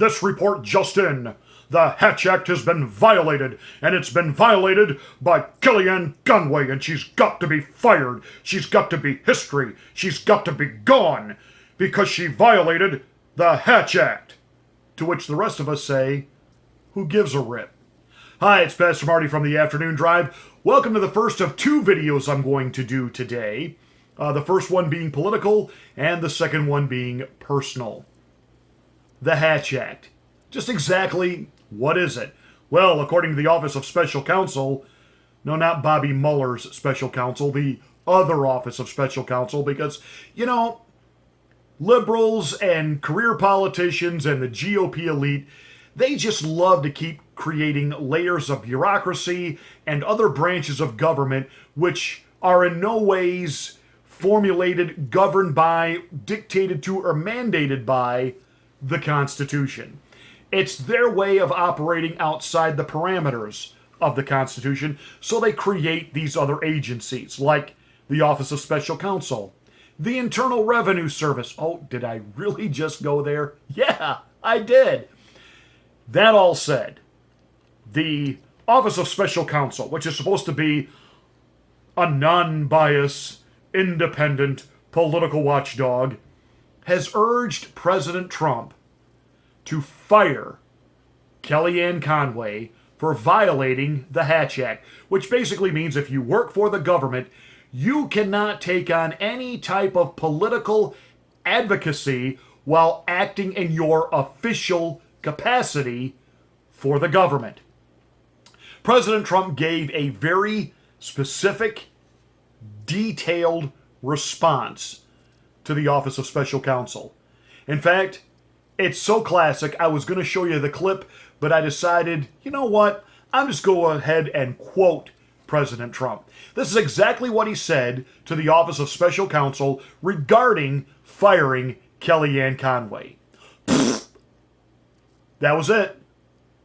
This report just in. The Hatch Act has been violated, and it's been violated by Kellyanne Conway, and she's got to be fired. She's got to be history. She's got to be gone because she violated the Hatch Act. To which the rest of us say, who gives a rip? Hi, it's Pastor Marty from the Afternoon Drive. Welcome to the first of two videos I'm going to do today. The first one being political, and the second one being personal. The Hatch Act. Just exactly what is it? Well, according to the Office of Special Counsel, no, not Bobby Mueller's Special Counsel, the other Office of Special Counsel, because, you know, liberals and career politicians and the GOP elite, they just love to keep creating layers of bureaucracy and other branches of government which are in no ways formulated, governed by, dictated to, or mandated by the Constitution. It's their way of operating outside the parameters of the Constitution, so they create these other agencies, like the Office of Special Counsel, the Internal Revenue Service. Oh, did I really just go there? Yeah, I did. That all said, the Office of Special Counsel, which is supposed to be a non-biased, independent political watchdog, has urged President Trump to fire Kellyanne Conway for violating the Hatch Act, which basically means if you work for the government, you cannot take on any type of political advocacy while acting in your official capacity for the government. President Trump gave a very specific, detailed response to the Office of Special Counsel. In fact, it's so classic, I was going to show you the clip, but I decided, you know what? I'm just going to go ahead and quote President Trump. This is exactly what he said to the Office of Special Counsel regarding firing Kellyanne Conway. That was it.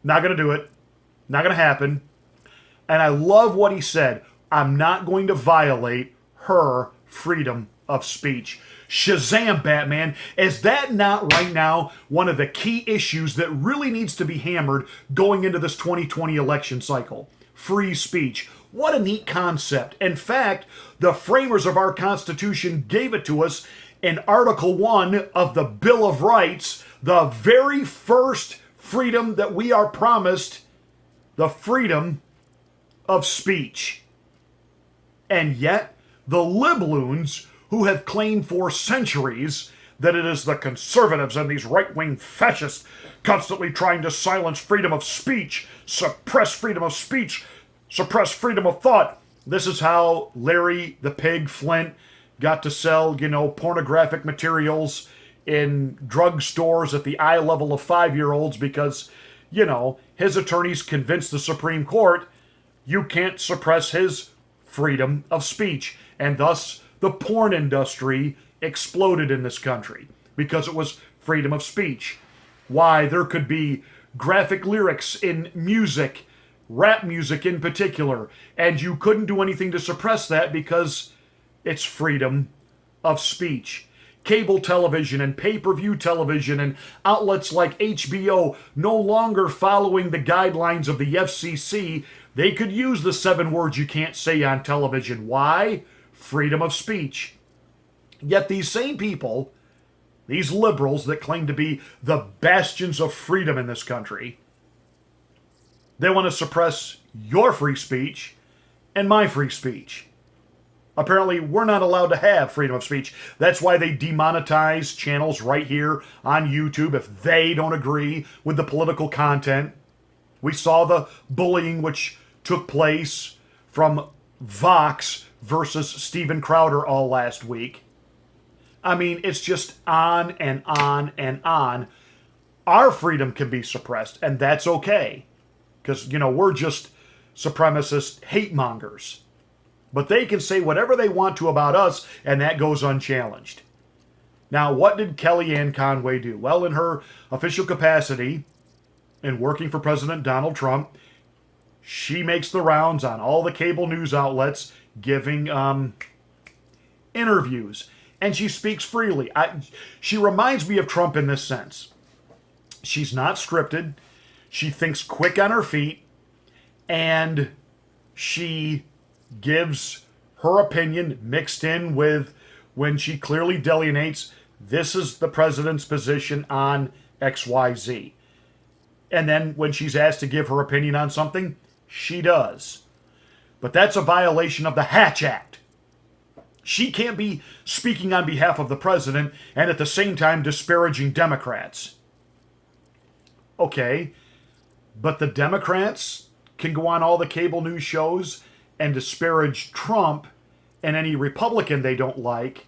Not going to do it. Not going to happen. And I love what he said. I'm not going to violate her freedom of speech. Shazam, Batman. Is that not right now one of the key issues that really needs to be hammered going into this 2020 election cycle? Free speech. What a neat concept. In fact, the framers of our Constitution gave it to us in Article 1 of the Bill of Rights, the very first freedom that we are promised, the freedom of speech. And yet, the libloons who have claimed for centuries that it is the conservatives and these right-wing fascists constantly trying to silence freedom of speech, suppress freedom of speech, suppress freedom of thought. This is how Larry the Pig Flint got to sell, pornographic materials in drugstores at the eye level of 5-year-olds because, his attorneys convinced the Supreme Court you can't suppress his freedom of speech. And thus, the porn industry exploded in this country because it was freedom of speech. Why, there could be graphic lyrics in music, rap music in particular, and you couldn't do anything to suppress that because it's freedom of speech. Cable television and pay-per-view television and outlets like HBO no longer following the guidelines of the FCC, they could use the 7 words you can't say on television. Why? Freedom of speech. Yet these same people, these liberals that claim to be the bastions of freedom in this country, they want to suppress your free speech and my free speech. Apparently, we're not allowed to have freedom of speech. That's why they demonetize channels right here on YouTube if they don't agree with the political content. We saw the bullying which took place from Vox versus Steven Crowder all last week. I mean, it's just on and on and on. Our freedom can be suppressed, and that's okay. Because, we're just supremacist hate mongers. But they can say whatever they want to about us, and that goes unchallenged. Now, what did Kellyanne Conway do? Well, in her official capacity, in working for President Donald Trump, she makes the rounds on all the cable news outlets, giving interviews. And she speaks freely. She reminds me of Trump in this sense. She's not scripted. She thinks quick on her feet, and she gives her opinion mixed in with when she clearly delineates this is the president's position on XYZ. And then when she's asked to give her opinion on something, she does. But that's a violation of the Hatch Act. She can't be speaking on behalf of the president and at the same time disparaging Democrats. Okay, but the Democrats can go on all the cable news shows and disparage Trump and any Republican they don't like,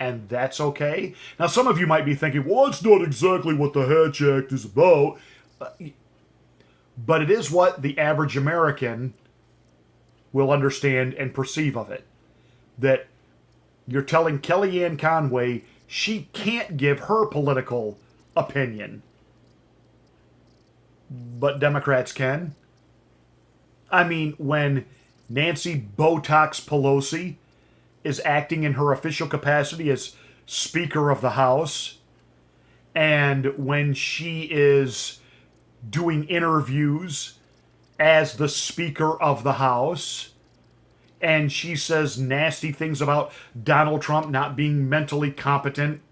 and that's okay? Now, some of you might be thinking, well, it's not exactly what the Hatch Act is about. But it is what the average American will understand and perceive of it. That you're telling Kellyanne Conway she can't give her political opinion, but Democrats can. I mean, when Nancy Botox Pelosi is acting in her official capacity as Speaker of the House, and when she is doing interviews as the Speaker of the House, and she says nasty things about Donald Trump not being mentally competent,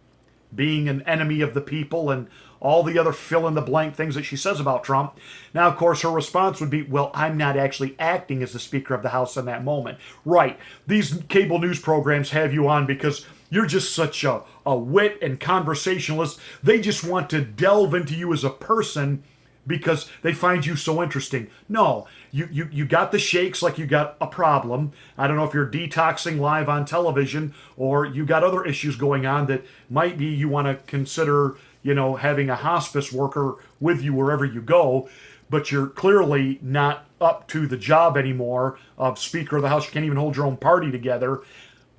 being an enemy of the people, and all the other fill-in-the-blank things that she says about Trump. Now, of course, her response would be, well, I'm not actually acting as the Speaker of the House in that moment. Right. These cable news programs have you on because you're just such a wit and conversationalist. They just want to delve into you as a person because they find you so interesting. No, you got the shakes like you got a problem. I don't know if you're detoxing live on television or you got other issues going on that might be you want to consider, having a hospice worker with you wherever you go, but you're clearly not up to the job anymore of Speaker of the House. You can't even hold your own party together.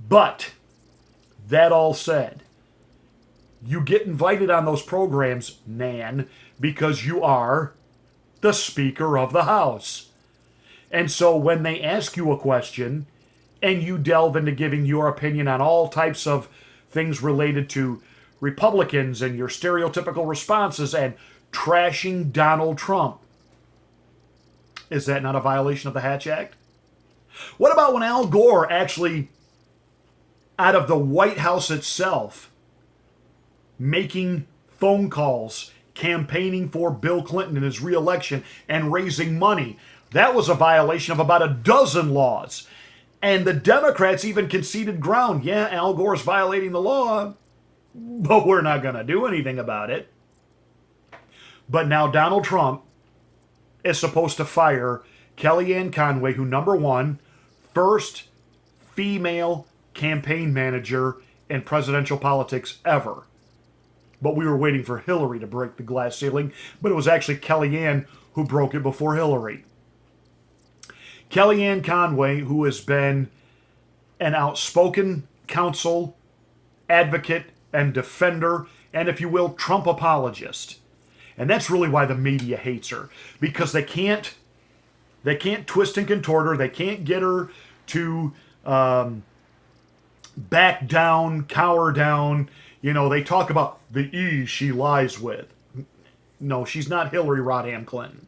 But that all said, you get invited on those programs, Nan, because you are the Speaker of the House. And so when they ask you a question and you delve into giving your opinion on all types of things related to Republicans and your stereotypical responses and trashing Donald Trump, is that not a violation of the Hatch Act? What about when Al Gore actually, out of the White House itself, making phone calls, campaigning for Bill Clinton in his re-election, and raising money? That was a violation of about a dozen laws. And the Democrats even conceded ground. Yeah, Al Gore's violating the law, but we're not going to do anything about it. But now Donald Trump is supposed to fire Kellyanne Conway, who, number one, first female campaign manager in presidential politics ever. But we were waiting for Hillary to break the glass ceiling, but it was actually Kellyanne who broke it before Hillary. Kellyanne Conway, who has been an outspoken counsel, advocate, and defender, and if you will, Trump apologist. And that's really why the media hates her, because they can't twist and contort her. They can't get her to back down, cower down. They talk about the ease she lies with. No, she's not Hillary Rodham Clinton.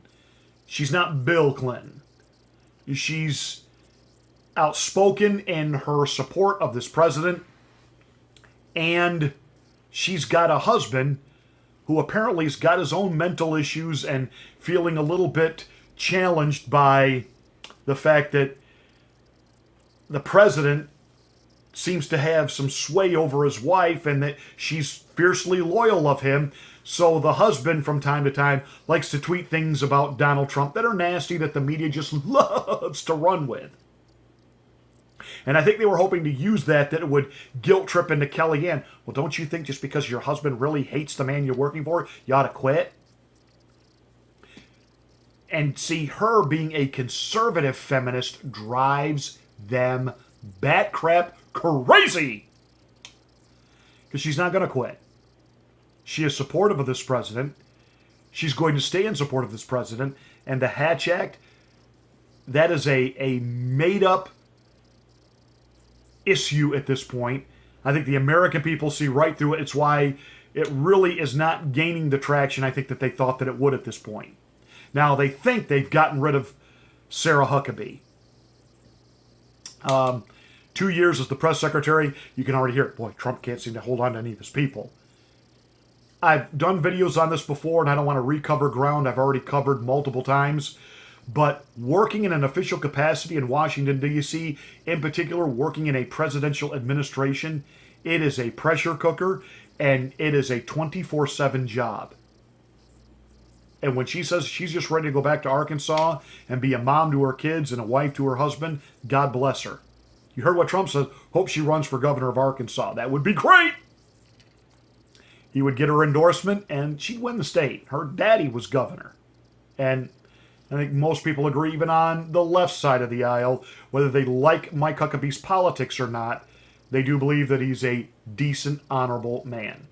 She's not Bill Clinton. She's outspoken in her support of this president, and she's got a husband who apparently has got his own mental issues and feeling a little bit challenged by the fact that the president seems to have some sway over his wife and that she's fiercely loyal of him. So the husband from time to time likes to tweet things about Donald Trump that are nasty that the media just loves to run with. And I think they were hoping to use that it would guilt trip into Kellyanne. Well, don't you think just because your husband really hates the man you're working for, you ought to quit? And see, her being a conservative feminist drives them bat crap crazy. Because she's not going to quit. She is supportive of this president. She's going to stay in support of this president. And the Hatch Act, that is a made-up issue at this point. I think the American people see right through it. It's why it really is not gaining the traction I think that they thought that it would at this point. Now, they think they've gotten rid of Sarah Huckabee. 2 years as the press secretary, you can already hear it. Boy, Trump can't seem to hold on to any of his people. I've done videos on this before, and I don't want to recover ground I've already covered multiple times. But working in an official capacity in Washington, D.C., in particular, working in a presidential administration, it is a pressure cooker, and it is a 24/7 job. And when she says she's just ready to go back to Arkansas and be a mom to her kids and a wife to her husband, God bless her. You heard what Trump says. Hope she runs for governor of Arkansas. That would be great. He would get her endorsement, and she'd win the state. Her daddy was governor. And I think most people agree, even on the left side of the aisle, whether they like Mike Huckabee's politics or not, they do believe that he's a decent, honorable man.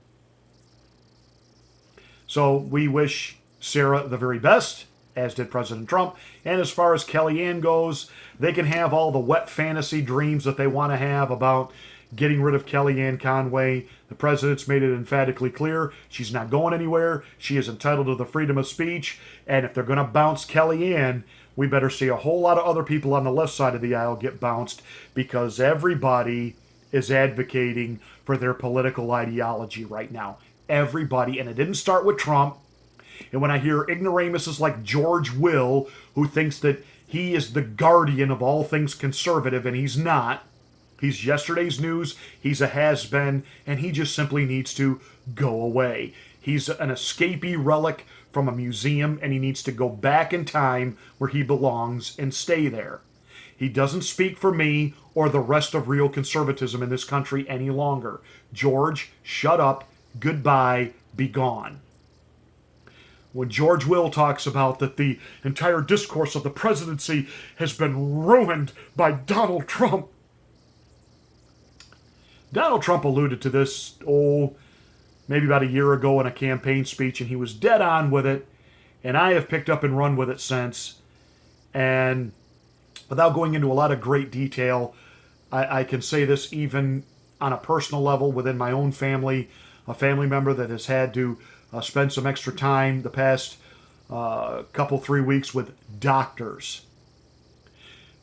So we wish Sarah the very best, as did President Trump. And as far as Kellyanne goes, they can have all the wet fantasy dreams that they want to have about getting rid of Kellyanne Conway. The president's made it emphatically clear she's not going anywhere. She is entitled to the freedom of speech. And if they're going to bounce Kellyanne, we better see a whole lot of other people on the left side of the aisle get bounced, because everybody is advocating for their political ideology right now. Everybody. And it didn't start with Trump. And when I hear ignoramuses like George Will, who thinks that he is the guardian of all things conservative, and he's not. He's yesterday's news, he's a has-been, and he just simply needs to go away. He's an escapee relic from a museum, and he needs to go back in time where he belongs and stay there. He doesn't speak for me or the rest of real conservatism in this country any longer. George, shut up, goodbye, be gone. When George Will talks about that the entire discourse of the presidency has been ruined by Donald Trump. Donald Trump alluded to this, maybe about a year ago in a campaign speech, and he was dead on with it, and I have picked up and run with it since. And without going into a lot of great detail, I can say this even on a personal level within my own family, a family member that has had to spend some extra time the past 3 weeks with doctors.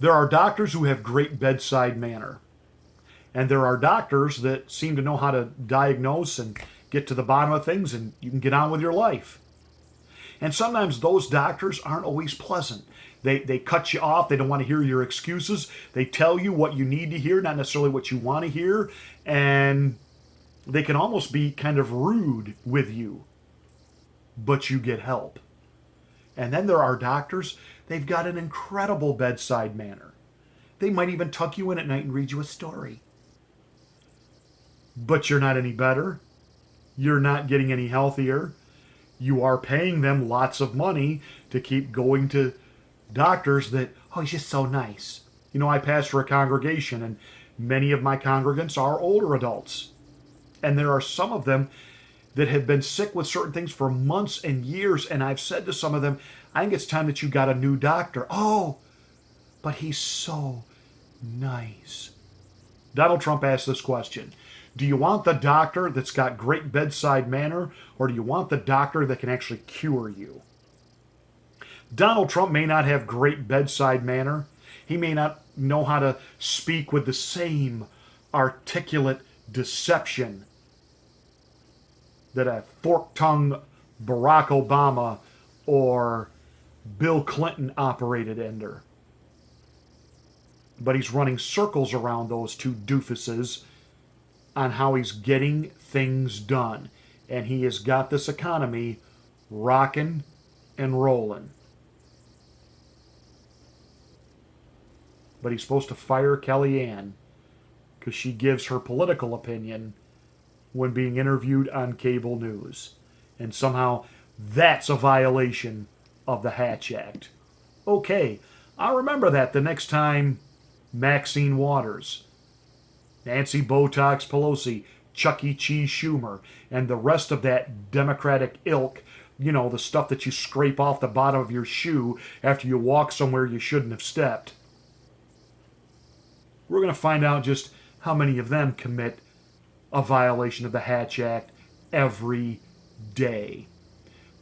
There are doctors who have great bedside manner. And there are doctors that seem to know how to diagnose and get to the bottom of things, and you can get on with your life. And sometimes those doctors aren't always pleasant. They cut you off. They don't want to hear your excuses. They tell you what you need to hear, not necessarily what you want to hear. And they can almost be kind of rude with you. But you get help. And then there are doctors, they've got an incredible bedside manner. They might even tuck you in at night and read you a story. But you're not any better. You're not getting any healthier. You are paying them lots of money to keep going to doctors that, he's just so nice. You know, I pastor a congregation, and many of my congregants are older adults. And there are some of them that have been sick with certain things for months and years, and I've said to some of them, I think it's time that you got a new doctor. Oh, but he's so nice. Donald Trump asked this question. Do you want the doctor that's got great bedside manner, or do you want the doctor that can actually cure you? Donald Trump may not have great bedside manner. He may not know how to speak with the same articulate deception that a fork-tongued Barack Obama or Bill Clinton operated under. But he's running circles around those two doofuses on how he's getting things done. And he has got this economy rocking and rolling. But he's supposed to fire Kellyanne because she gives her political opinion when being interviewed on cable news. And somehow that's a violation of the Hatch Act. Okay, I'll remember that the next time Maxine Waters, Nancy Botox Pelosi, Chuck E. Cheese Schumer, and the rest of that Democratic ilk, you know, the stuff that you scrape off the bottom of your shoe after you walk somewhere you shouldn't have stepped. We're going to find out just how many of them commit a violation of the Hatch Act every day.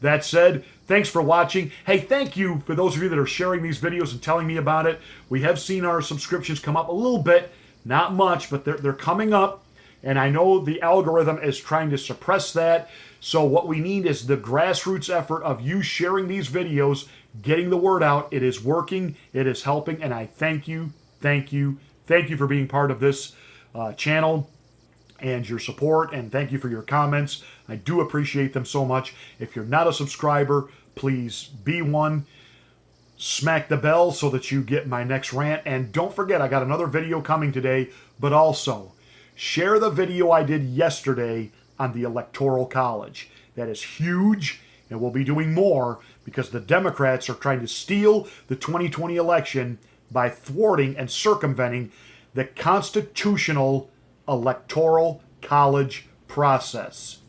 That said, thanks for watching. Hey, thank you for those of you that are sharing these videos and telling me about it. We have seen our subscriptions come up a little bit, not much, but they're coming up. And I know the algorithm is trying to suppress that. So what we need is the grassroots effort of you sharing these videos, getting the word out. It is working. It is helping. And I thank you, thank you, thank you for being part of this channel and your support, and thank you for your comments. I do appreciate them so much. If you're not a subscriber, please be one. Smack the bell so that you get my next rant. And don't forget, I got another video coming today, but also share the video I did yesterday on the Electoral College. That is huge, and we'll be doing more because the Democrats are trying to steal the 2020 election by thwarting and circumventing the constitutional Electoral College process.